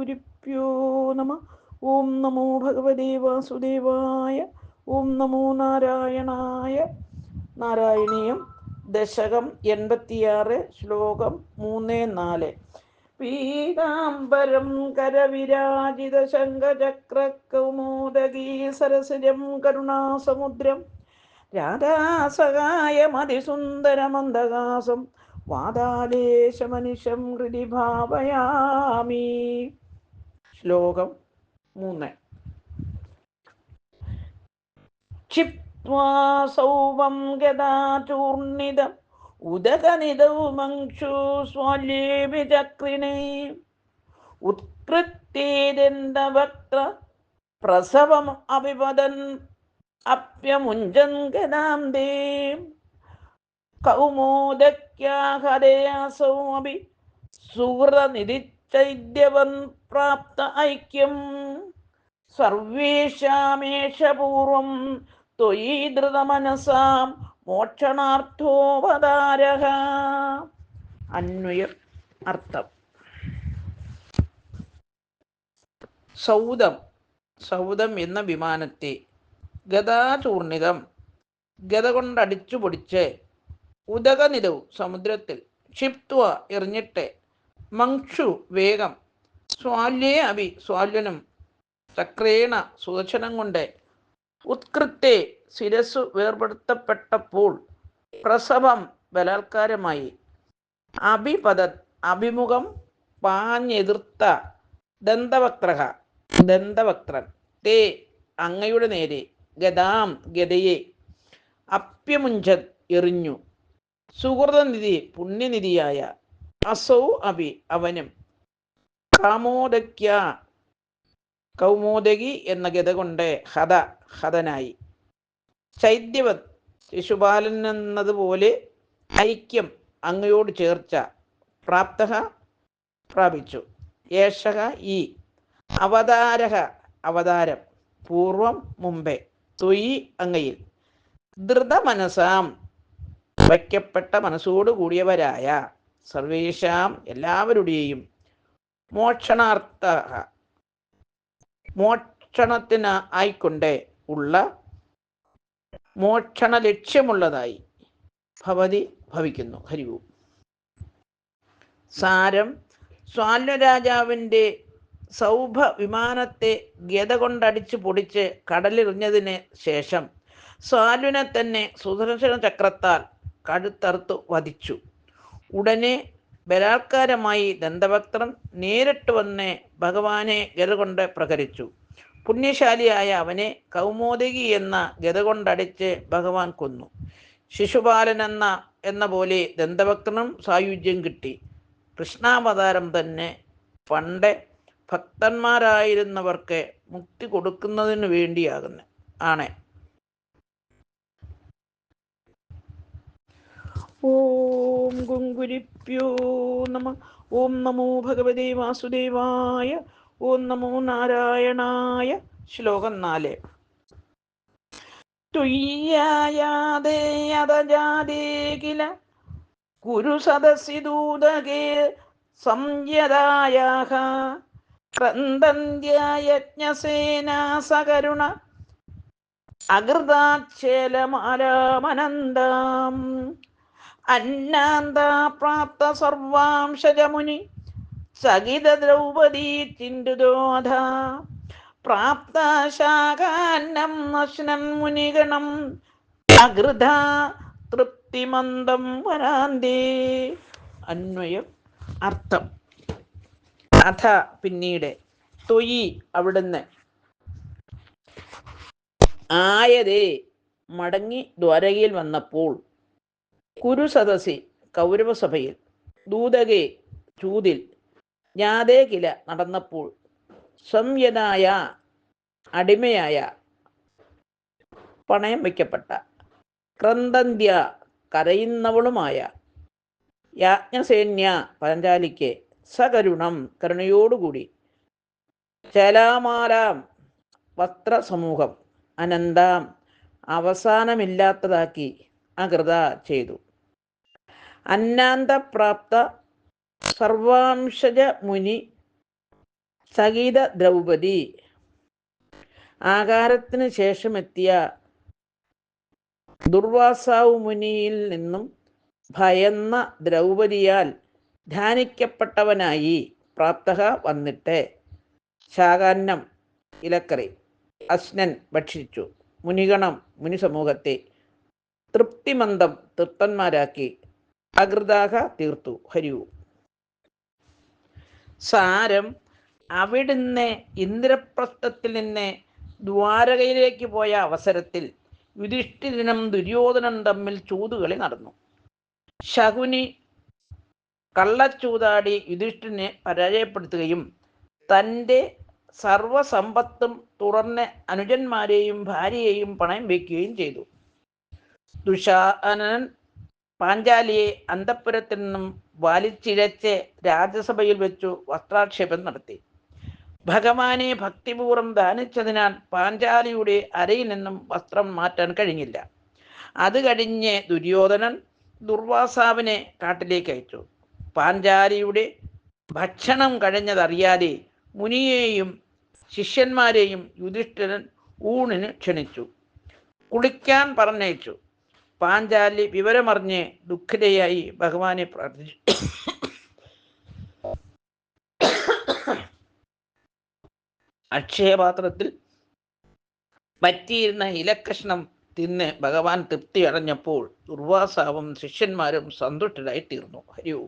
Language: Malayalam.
ഗുരുഭ്യോ നമ. ഓം നമോ ഭഗവതേ വാസുദേവായ. ഓം നമോ നാരായണായ. നാരായണീയം ദശകം 86 ശ്ലോകം 3-4. പീതാംബരം കരവിരാജിത ശംഖചക്ര കൗമോദഗീ സരസിജം കരുണാസമുദ്രം രാധാസഹായമതിസുന്ദരമന്ദഹാസം വാതാലേശമനിശം ഹൃദി ഭാവയാമി. ശ്ലോകം 3. ക്ഷിപ്ത്വാ സൗവം ഗദാചൂർണിതം ഉദകനിദൗ മങ്ക്ഷു സ്വാല്യേഭി ചക്രിണേ ഉത്കൃത്യേദന്തവക്ത്ര പ്രസവം അഭിപദൻ അപ്യമുഞ്ചൻ ഗദാം ദേ കൗമോദക്യാഹരയാസൗ അഭി സുഹൃതനിധിചൈദ്യവൻ പ്രാപ്ത ഐക്യം സർവേഷാമേഷ പൂർവം ത്വയി ധൃതമനസാം മോക്ഷണാർത്ഥോപധാരഃ. അന്വയം അർത്ഥം. സൗദം സൗദം എന്ന വിമാനത്തെ ഗദാചൂർണിതം ഗദ കൊണ്ടടിച്ചു പൊടിച്ച് ഉദകനിധൗ സമുദ്രത്തിൽ ക്ഷിപ്ത്വ എറിഞ്ഞിട്ട് മങ്ക്ഷു വേഗം സ്വാല്യേ അഭി സ്വാല്യനും ചക്രേണ സുദർശനം കൊണ്ട് ഉത്കൃത്തെ ശിരസ്സു വേർപെടുത്തപ്പെട്ടപ്പോൾ പ്രസവം ബലാത്കാരമായി അഭിപതത് അഭിമുഖം പാഞ്ഞെതിർത്ത ദന്തവക്രഹ ദന്തവക്രൻ തേ അങ്ങയുടെ നേരെ ഗദാം ഗദയെ അപ്യമുഞ്ചൻ എറിഞ്ഞു സുഹൃതനിധി പുണ്യനിധിയായ അസൗ അഭി അവനും കാമോദക്യ കൗമോദകി എന്ന ഗത കൊണ്ട് ഹതനായി ചൈദ്യവത് ശിശുപാലൻ എന്നതുപോലെ ഐക്യം അങ്ങയോട് ചേർച്ച പ്രാപ്ത പ്രാപിച്ചു ഏഷക ഈ അവതാരഹ അവതാരം പൂർവം മുമ്പേ ത്വയി അങ്ങയിൽ ധൃതമനസാം വയ്ക്കപ്പെട്ട മനസ്സോടു കൂടിയവരായ സർവേഷാം എല്ലാവരുടെയും മോക്ഷണാർത്ഥ മോക്ഷണത്തിന് ആയിക്കൊണ്ട് ഉള്ള മോക്ഷണ ലക്ഷ്യമുള്ളതായി ഭവതി ഭവിക്കുന്നു. ഹരിവു. സാരം: സ്വാല്വരാജാവിൻ്റെ സൗഭ വിമാനത്തെ ഗത കൊണ്ടടിച്ചു പൊടിച്ച് കടലെറിഞ്ഞതിന് ശേഷം സ്വാല്വനെ തന്നെ സുദർശന ചക്രത്താൽ കഴുത്തറുത്തു വധിച്ചു. ഉടനെ ബലാത്കാരമായി ദന്തവക്ത്രൻ നേരിട്ട് വന്ന് ഭഗവാനെ ഗത കൊണ്ട് പ്രഹരിച്ചു. പുണ്യശാലിയായ അവനെ കൗമോദകി എന്ന ഗത കൊണ്ടടിച്ച് ഭഗവാൻ കൊന്നു. ശിശുപാലൻ എന്ന പോലെ ദന്തവക്ത്രനും സായുജ്യം കിട്ടി. കൃഷ്ണാവതാരം തന്നെ പണ്ട് ഭക്തന്മാരായിരുന്നവർക്ക് മുക്തി കൊടുക്കുന്നതിന് വേണ്ടിയാകുന്നു ആണ്. ഓം ഗുരുഭ്യോ നമ. ഓം നമോ ഭഗവതേ വാസുദേവായ. ഓം നമോ നാരായണായ. ശ്ലോകം 4. തുയ്യായാതേ കില കുരു സദസി ദൂതകേ സംയതായാഹ ക്രന്ദന്ത്യയജ്ഞസേനാ സകരുണ അകൃതാച്ഛേലമാലാമനന്ദാം അന്നാന്താ പ്രാപ്ത സർവാംശജമുനി സകിത ദ്രൗപദീ ചിന്തുദോധ പ്രാപ്ത ശാഖാന്നം അശ്നൻ മുനിഗണം അകൃത തൃപ്തിമന്ദം വരാന്തേ. അന്വയം അർത്ഥം. അഥ പിന്നീട് ത്വയി അവിടുന്ന് ആയതേ മടങ്ങി ദ്വാരകയിൽ വന്നപ്പോൾ കുരുസദസി കൗരവസഭയിൽ ദൂതകെ ചൂതിൽ ജ്ഞാതേ കില നടന്നപ്പോൾ സംയതായ അടിമയായ പണയം വയ്ക്കപ്പെട്ട ക്രന്ദന്ത്യ കരയുന്നവളുമായ യാജ്ഞസേന്യ പഞ്ചാലിക്ക് സകരുണം കരുണയോടുകൂടി ചലാമാലാം വസ്ത്രസമൂഹം അനന്താം അവസാനമില്ലാത്തതാക്കി അകൃത ചെയ്തു. അന്നാന്തപ്രാപ്ത സർവാംശജ മുനി സഗീത ദ്രൗപദി. ആഹാരത്തിന് ശേഷമെത്തിയ ദുർവാസാവ് മുനിയിൽ നിന്നും ഭയന്ന ദ്രൗപദിയാൽ ധ്യാനിക്കപ്പെട്ടവനായി പ്രാപ്തഃ വന്നിട്ട് ശാകാന്നം ഇലക്കറി അശ്നൻ ഭക്ഷിച്ചു. മുനിഗണം മുനിസമൂഹത്തെ തൃപ്തിമന്ദം തൃപ്തന്മാരാക്കി അകൃതാഹ തീർത്തു. ഹരിയു. സാരം, അവിടുന്ന് ഇന്ദ്രപ്രസ്ഥത്തിൽ നിന്ന് ദ്വാരകയിലേക്ക് പോയ അവസരത്തിൽ യുധിഷ്ഠിരനും ദുര്യോധനനും തമ്മിൽ ചൂതുകളി നടന്നു. ശകുനി കള്ളച്ചൂതാടി യുധിഷ്ഠിരനെ പരാജയപ്പെടുത്തുകയും തൻ്റെ സർവസമ്പത്തും തുറന്ന് അനുജന്മാരെയും ഭാര്യയെയും പണയം വയ്ക്കുകയും ചെയ്തു. ദുശാസനൻ പാഞ്ചാലിയെ അന്തഃപുരത്തിൽ നിന്നും വലിച്ചിഴച്ച് രാജസഭയിൽ വെച്ചു വസ്ത്രാക്ഷേപം നടത്തി. ഭഗവാനെ ഭക്തിപൂർവ്വം ധ്യാനിച്ചതിനാൽ പാഞ്ചാലിയുടെ അരയിൽ നിന്നും വസ്ത്രം മാറ്റാൻ കഴിഞ്ഞില്ല. അത് കഴിഞ്ഞ് ദുര്യോധനൻ ദുർവാസാവിനെ കാട്ടിലേക്ക് അയച്ചു. പാഞ്ചാലിയുടെ ഭക്ഷണം കഴിഞ്ഞതറിയാതെ മുനിയെയും ശിഷ്യന്മാരെയും യുധിഷ്ഠിരൻ ഊണിന് ക്ഷണിച്ചു. കുളിക്കാൻ പറഞ്ഞയച്ചു. പാഞ്ചാലി വിവരമറിഞ്ഞ് ദുഃഖിതയായി ഭഗവാനെ പ്രാർത്ഥിച്ചു. അക്ഷയപാത്രത്തിൽ പറ്റിയിരുന്ന ഇലക്കഷ്ണം തിന്ന് ഭഗവാൻ തൃപ്തി അടഞ്ഞപ്പോൾ ദുർവാസാവും ശിഷ്യന്മാരും സന്തുഷ്ടരായി തീർന്നു. ഹരിയോ.